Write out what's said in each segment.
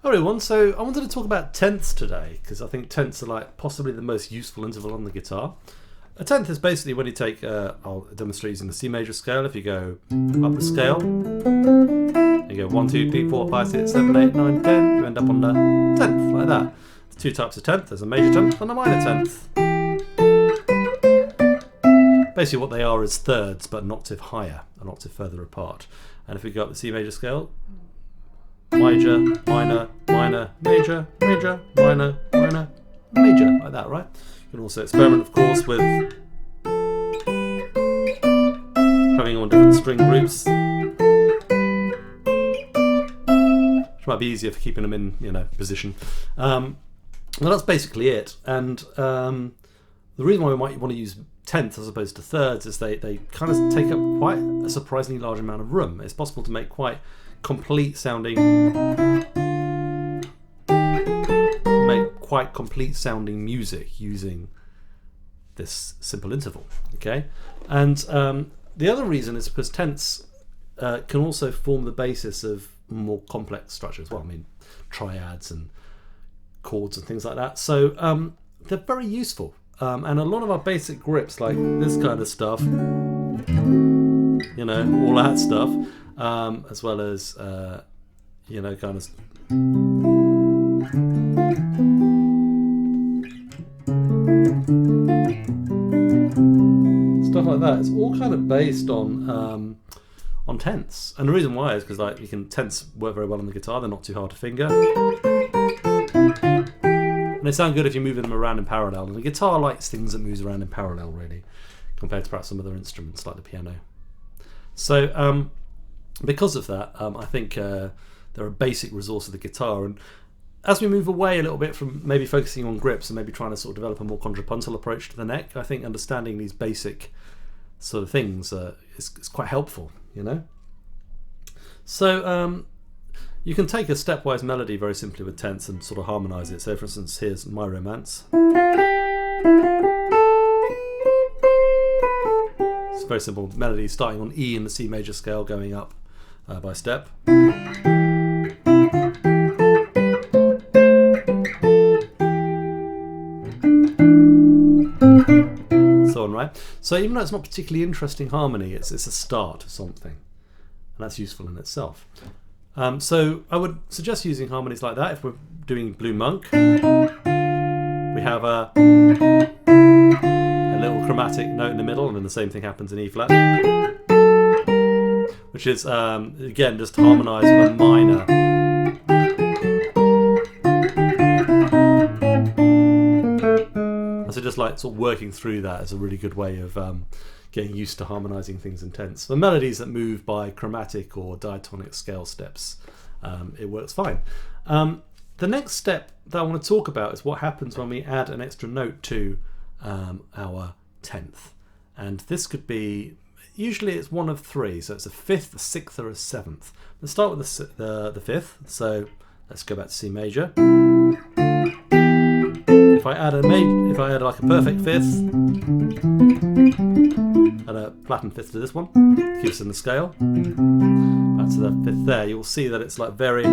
Everyone, so I wanted to talk about tenths today because I think tenths are like possibly the most useful interval on the guitar. A tenth is basically when you take, I'll demonstrate using the C major scale. If you go up the scale, you go 1, 2, 3, 4, 5, 6, 7, 8, 9, 10, you end up on the tenth, like that. There's two types of tenth, there's a major tenth and a minor tenth. Basically what they are is thirds, but an octave higher, an octave further apart. And if we go up the C major scale, major, minor, minor, major, major, minor, minor, major, like that, right? You can also experiment, of course, with having on different string groups, which might be easier for keeping them in, position. Well, that's basically it. And the reason why we might want to use tenths as opposed to thirds is they kind of take up quite a surprisingly large amount of room. It's possible to make quite complete sounding music using this simple interval. Okay, and the other reason is because tenths can also form the basis of more complex structures. Well, I mean triads and chords and things like that. So they're very useful, and a lot of our basic grips, like this kind of stuff, all that stuff. As well as, kind of stuff like that. It's all kind of based on tenths, and the reason why is because tenths work very well on the guitar. They're not too hard to finger, and they sound good if you're moving them around in parallel. And the guitar likes things that moves around in parallel, really, compared to perhaps some other instruments like the piano. So. Because of that, I think they're a basic resource of the guitar, and as we move away a little bit from maybe focusing on grips and maybe trying to sort of develop a more contrapuntal approach to the neck, I think understanding these basic sort of things is quite helpful, So you can take a stepwise melody very simply with tenths and sort of harmonise it. So for instance, here's My Romance. It's a very simple melody starting on E in the C major scale, going up by step. So on, right? So even though it's not particularly interesting harmony, it's a start to something, and that's useful in itself. So I would suggest using harmonies like that if we're doing Blue Monk. We have a little chromatic note in the middle, and then the same thing happens in E flat, which is again just harmonised with a minor. So just like sort of working through that is a really good way of getting used to harmonising things in tenths. For melodies that move by chromatic or diatonic scale steps, it works fine. The next step that I want to talk about is what happens when we add an extra note to our tenth. And this could be, usually it's one of three, so it's a fifth, a sixth, or a seventh. Let's start with the fifth, so let's go back to C major. If I add like a perfect fifth, and a flattened fifth to this one, keeps in the scale, back to the fifth there, you'll see that it's like very,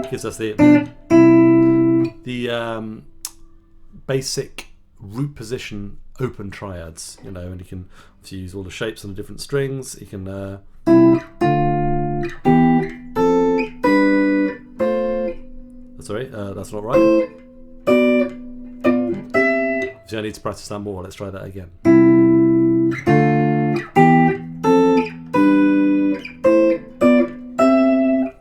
gives us the basic root position open triads, and you can obviously use all the shapes on the different strings. You can sorry, that's not right. Obviously I need to practice that more. Let's try that again.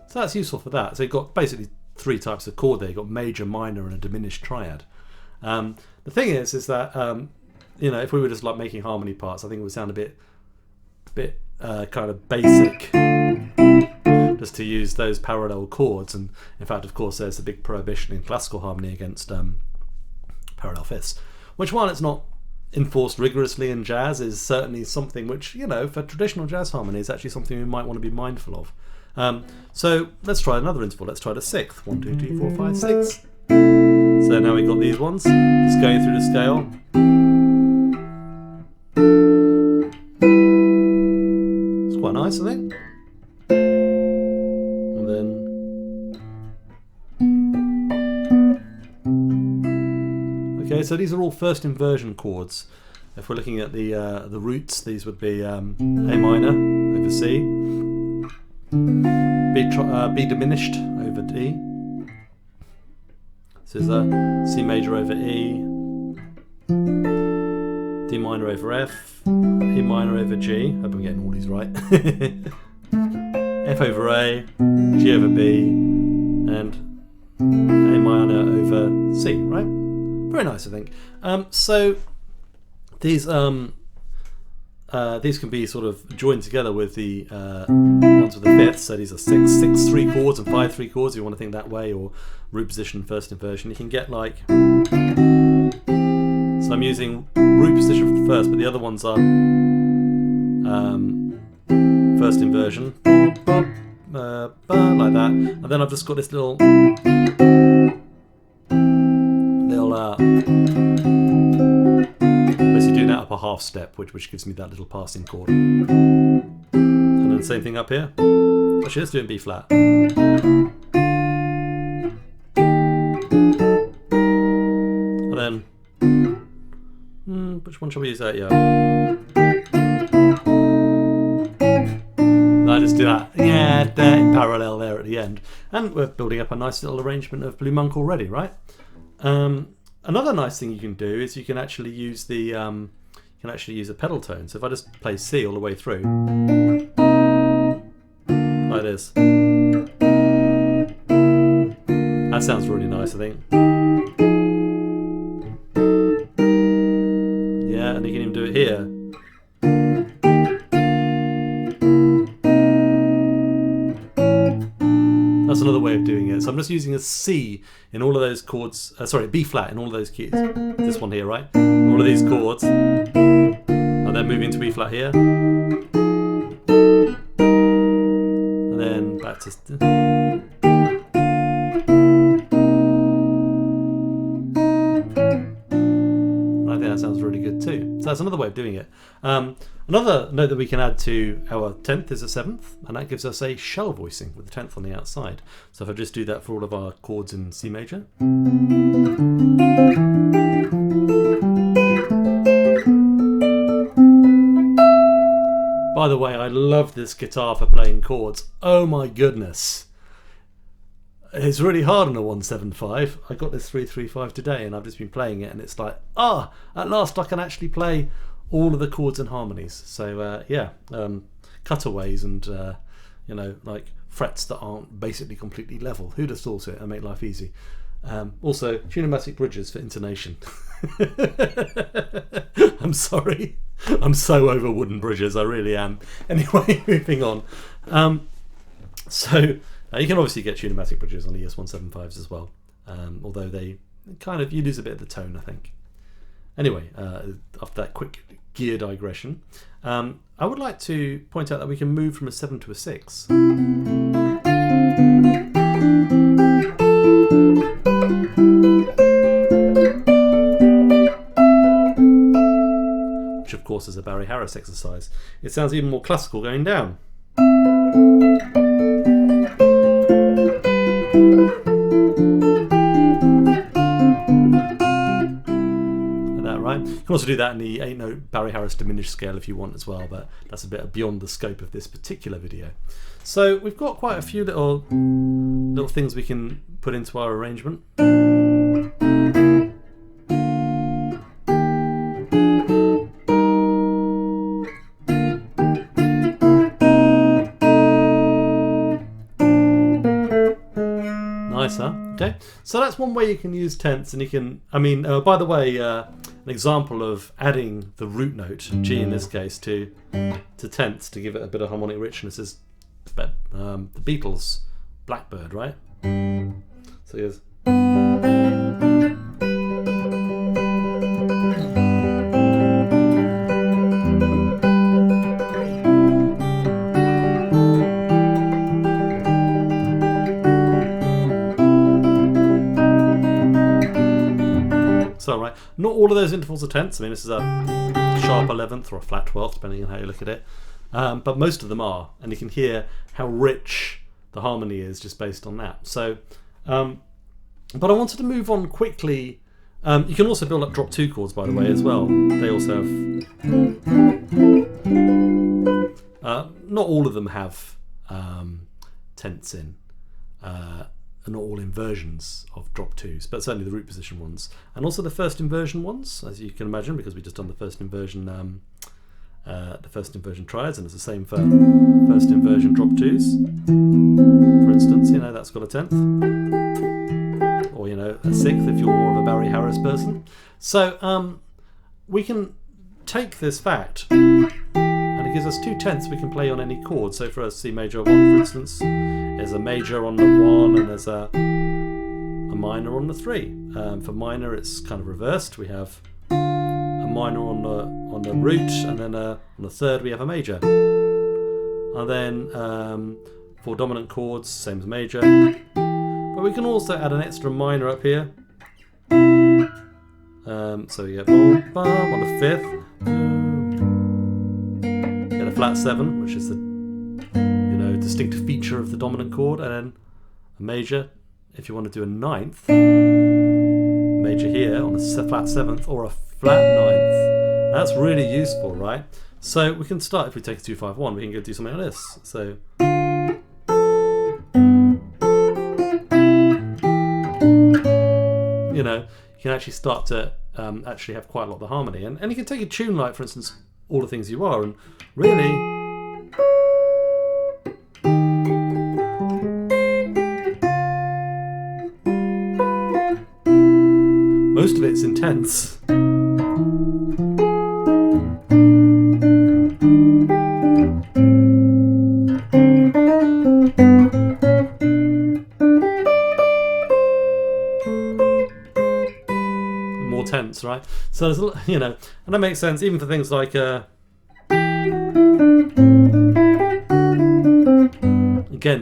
So that's useful for that. So you've got basically three types of chord there. You've got major, minor, and a diminished triad. The thing is that if we were just like making harmony parts, I think it would sound a bit kind of basic just to use those parallel chords. And in fact, of course, there's a big prohibition in classical harmony against parallel fifths, which, while it's not enforced rigorously in jazz, is certainly something which, you know, for traditional jazz harmony is actually something we might want to be mindful of. So let's try another interval. Let's try the sixth. 1, 2, 3, 4, 5, 6. So now we've got these ones just going through the scale. It's quite nice, I think. And then okay, so these are all first inversion chords. If we're looking at the roots, these would be A minor over C, B diminished over D. So is that C major over E, D minor over F, E minor over G. Hope I'm getting all these right. F over A, G over B, and A minor over C. Right? Very nice, I think. So these can be sort of joined together with the ones with the fifths. So these are 6 3 chords and 5 3 chords. If you want to think that way, or root position, first inversion. You can get like. So I'm using root position for the first, but the other ones are first inversion, like that, and then I've just got this little basically doing that up a half step, which gives me that little passing chord. And then same thing up here. Actually, let's do it in B flat. And then, which one shall we use that? Yeah. I just do that. Yeah, in parallel there at the end, and we're building up a nice little arrangement of Blue Monk already, right? Another nice thing you can do is you can actually use the a pedal tone. So if I just play C all the way through, like this, that sounds really nice, I think. Yeah, and you can even do it here. That's another way of doing it. So I'm just using a C in all of those chords, sorry, B flat in all of those keys. This one here, right? All of these chords. And then moving to B flat here. And then back to... And I think that sounds really good too. So that's another way of doing it. Another note that we can add to our 10th is a 7th, and that gives us a shell voicing with the 10th on the outside. So if I just do that for all of our chords in C major. By the way, I love this guitar for playing chords. Oh my goodness. It's really hard on a 175. I got this 335 today and I've just been playing it and it's like, at last I can actually play all of the chords and harmonies. So cutaways and you know, like frets that aren't basically completely level. Who'd have thought it and make life easy. Also, tunematic bridges for intonation. I'm sorry. I'm so over wooden bridges, I really am. Anyway, moving on. So you can obviously get tunematic bridges on ES175s as well, although they kind of, you lose a bit of the tone, I think. Anyway, after that quick gear digression, I would like to point out that we can move from a 7 to a 6. Which of course is a Barry Harris exercise. It sounds even more classical going down. You can also do that in the 8-note Barry Harris diminished scale if you want as well, but that's a bit beyond the scope of this particular video. So we've got quite a few little things we can put into our arrangement. Nice, huh? Okay, so that's one way you can use tenths, and you can, by the way, an example of adding the root note, G in this case, to tenths to give it a bit of harmonic richness is the Beatles' Blackbird, right? So here's... well, right? Not all of those intervals are tense. I mean, this is a sharp 11th or a flat 12th, depending on how you look at it. But most of them are, and you can hear how rich the harmony is just based on that. So, but I wanted to move on quickly. You can also build up drop 2 chords, by the way, as well. They also have... not all of them have tense in. Not all inversions of drop 2s, but certainly the root position ones. And also the first inversion ones, as you can imagine, because we've just done the first inversion triads, and it's the same for first inversion drop 2s. For instance, that's got a 10th. Or, a 6th if you're more of a Barry Harris person. So we can take this fact, and it gives us 2 tenths we can play on any chord. So for a C major 1, for instance, there's a major on the 1 and there's a minor on the 3. For minor, it's kind of reversed. We have a minor on the root, and then on the 3rd we have a major. And then for dominant chords, same as major. But we can also add an extra minor up here. So you get boom, bum on the 5th. Get a flat 7, which is the distinctive feature of the dominant chord, and then a major if you want to do a 9th. Major here on a flat 7th or a flat 9th. That's really useful, right? So we can start, if we take a 2-5-1, we can go do something like this. So you can actually start to actually have quite a lot of the harmony. And you can take a tune like, for instance, All the Things You Are, and really most of it's intense. Tense, right? So there's and that makes sense even for things like again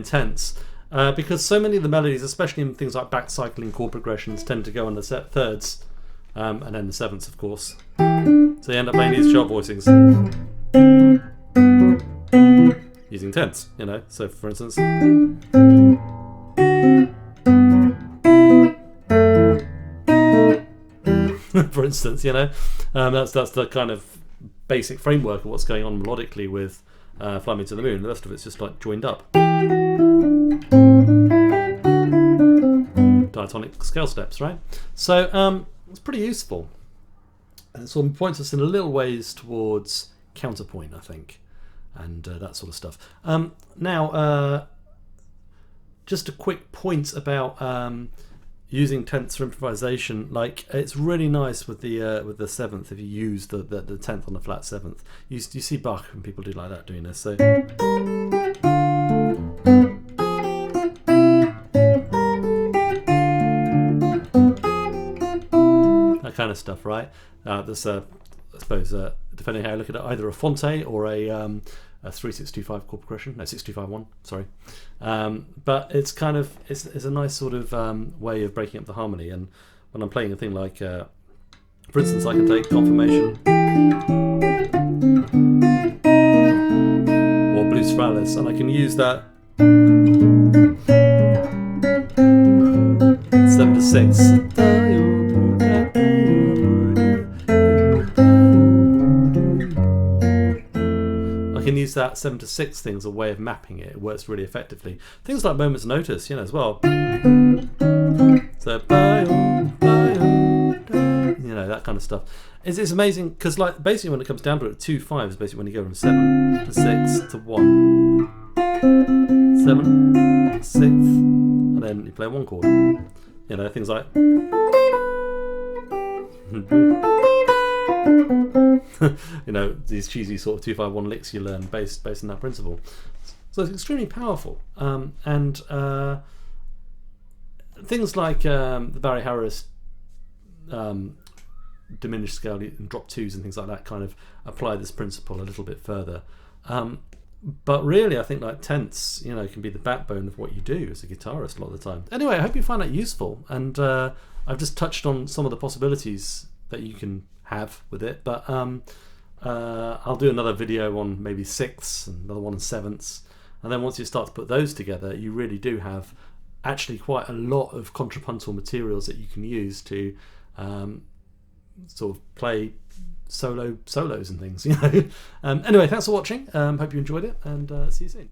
tense, because so many of the melodies, especially in things like back cycling chord progressions, tend to go on the thirds, and then the 7ths, of course. So you end up playing these sharp voicings using tense. So for instance. For instance, that's the kind of basic framework of what's going on melodically with Fly Me to the Moon. The rest of it's just like joined up. Diatonic scale steps, right? So it's pretty useful. And it sort of points us in a little ways towards counterpoint, I think, and that sort of stuff. Now, just a quick point about using Tensor improvisation. Like, it's really nice with the 7th if you use the 10th on the flat 7th. You see Bach and people do like that doing this. So that kind of stuff, right? There's I suppose depending how you look at it, either a fonte or a 3-6-2-5 chord progression. No, 6-2-5-1. Sorry, but it's kind of it's a nice sort of way of breaking up the harmony. And when I'm playing a thing like, for instance, I can take confirmation or blues fralis, and I can use that 7-6. Can use that 7-6 thing as a way of mapping it. It works really effectively. Things like Moment's Notice, as well. So, that kind of stuff. It's amazing because, like, basically when it comes down to it, 2-5 is basically when you go from 7 to 6 to 1, 7, 6, and then you play one chord. Things like. These cheesy sort of 2-5-1 licks you learn based on that principle. So it's extremely powerful. And things like the Barry Harris diminished scale and drop 2s and things like that kind of apply this principle a little bit further. But really, I think like tense, can be the backbone of what you do as a guitarist a lot of the time. Anyway, I hope you find that useful, and I've just touched on some of the possibilities that you can have with it, but I'll do another video on maybe sixths and another one on sevenths, and then once you start to put those together, you really do have actually quite a lot of contrapuntal materials that you can use to sort of play solos and things, you know. Anyway, thanks for watching. Hope you enjoyed it, and see you soon.